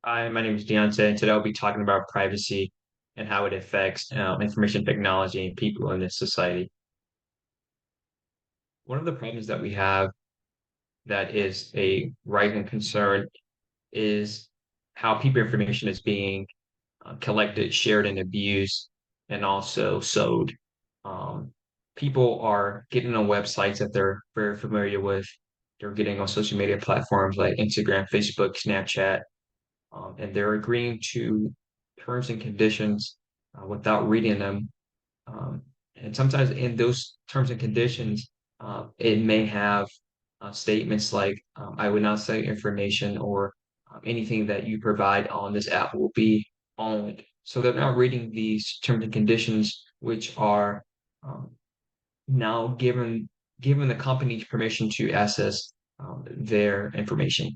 Hi, my name is Deontay, and today I'll be talking about privacy and how it affects information technology and people in this society. One of the problems that we have that is a rising concern is how people information is being collected, shared, and abused, and also sold. Um, People are getting on websites that they're very familiar with. They're getting on social media platforms like Instagram, Facebook, Snapchat, and they're agreeing to terms and conditions without reading them. Um, and sometimes in those terms and conditions, it may have statements like, I would not sell information or anything that you provide on this app will be owned. So they're not reading these terms and conditions, which are um, now given the companies permission to access their information.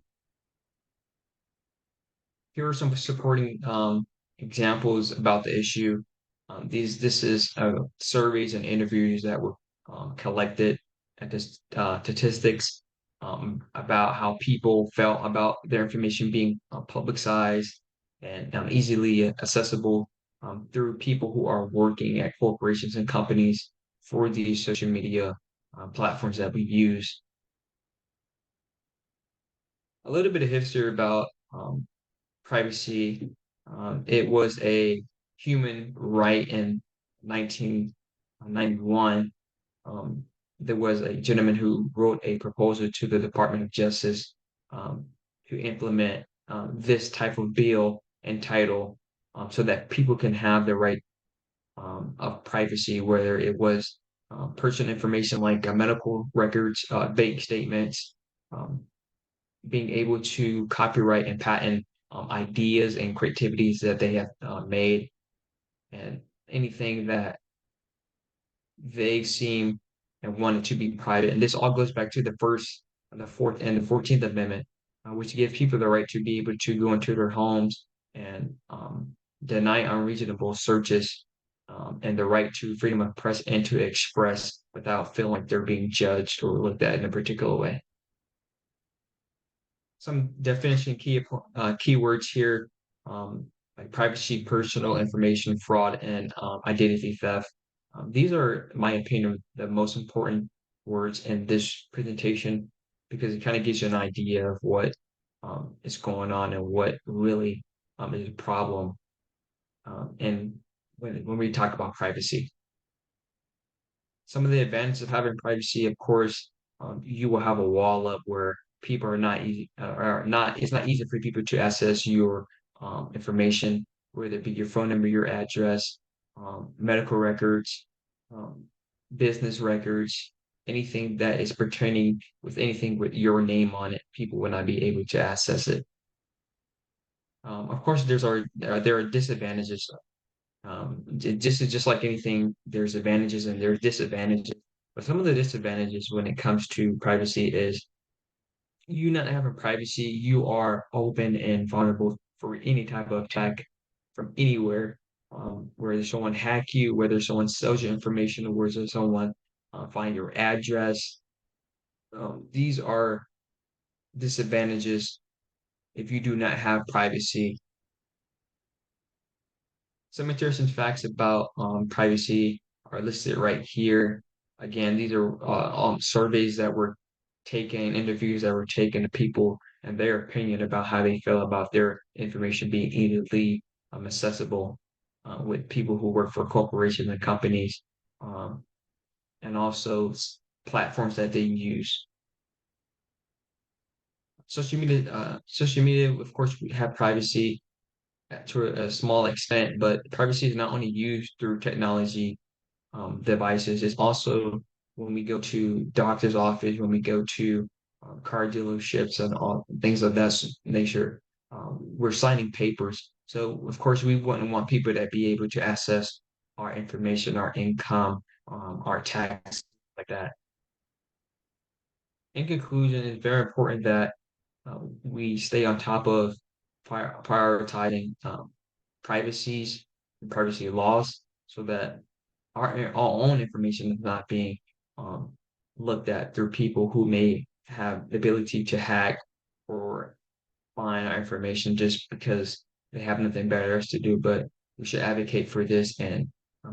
Here are some supporting examples about the issue. This is surveys and interviews that were collected at this statistics about how people felt about their information being publicized and easily accessible through people who are working at corporations and companies for these social media platforms that we use. A little bit of history about privacy. It was a human right in 1991. Um, there was a gentleman who wrote a proposal to the Department of Justice um, to implement this type of bill and title so that people can have the right of privacy, whether it was personal information like medical records, bank statements, um, being able to copyright and patent ideas and creativities that they have made, and anything that they seem and wanted to be private. And this all goes back to the first, the fourth, and the 14th Amendment, which give people the right to be able to go into their homes and deny unreasonable searches, and the right to freedom of press and to express without feeling like they're being judged or looked at in a particular way. Some definition keywords here, like privacy, personal information, fraud, and identity theft. These are, in my opinion, the most important words in this presentation because it kind of gives you an idea of what is going on and what really is a problem. And when we talk about privacy, some of the advantages of having privacy, of course, you will have a wall up where people are not easy, are not, it's not easy for people to access your information, whether it be your phone number, your address, medical records, um, business records, anything that is pertaining with anything with your name on it, people will not be able to access it. Of course, there are disadvantages. Just like anything, there's advantages and there's disadvantages. But some of the disadvantages when it comes to privacy is you not having privacy, you are open and vulnerable for any type of attack from anywhere. Whether someone hack you, whether someone sells your information, or whether someone find your address. These are disadvantages if you do not have privacy. Some interesting facts about privacy are listed right here. Again, these are surveys that were taken, interviews that were taken to people and their opinion about how they feel about their information being easily accessible with people who work for corporations and companies, um, and also platforms that they use. Social media, of course, we have privacy to a small extent, but privacy is not only used through technology devices, it's also when we go to doctor's office, when we go to car dealerships and all things of that nature, we're signing papers. So of course we wouldn't want people to be able to access our information, our income, our tax, like that. In conclusion, it's very important that we stay on top of prioritizing privacies and privacy laws so that our own information is not being um, looked at through people who may have the ability to hack or find our information just because they have nothing better else to do, but we should advocate for this and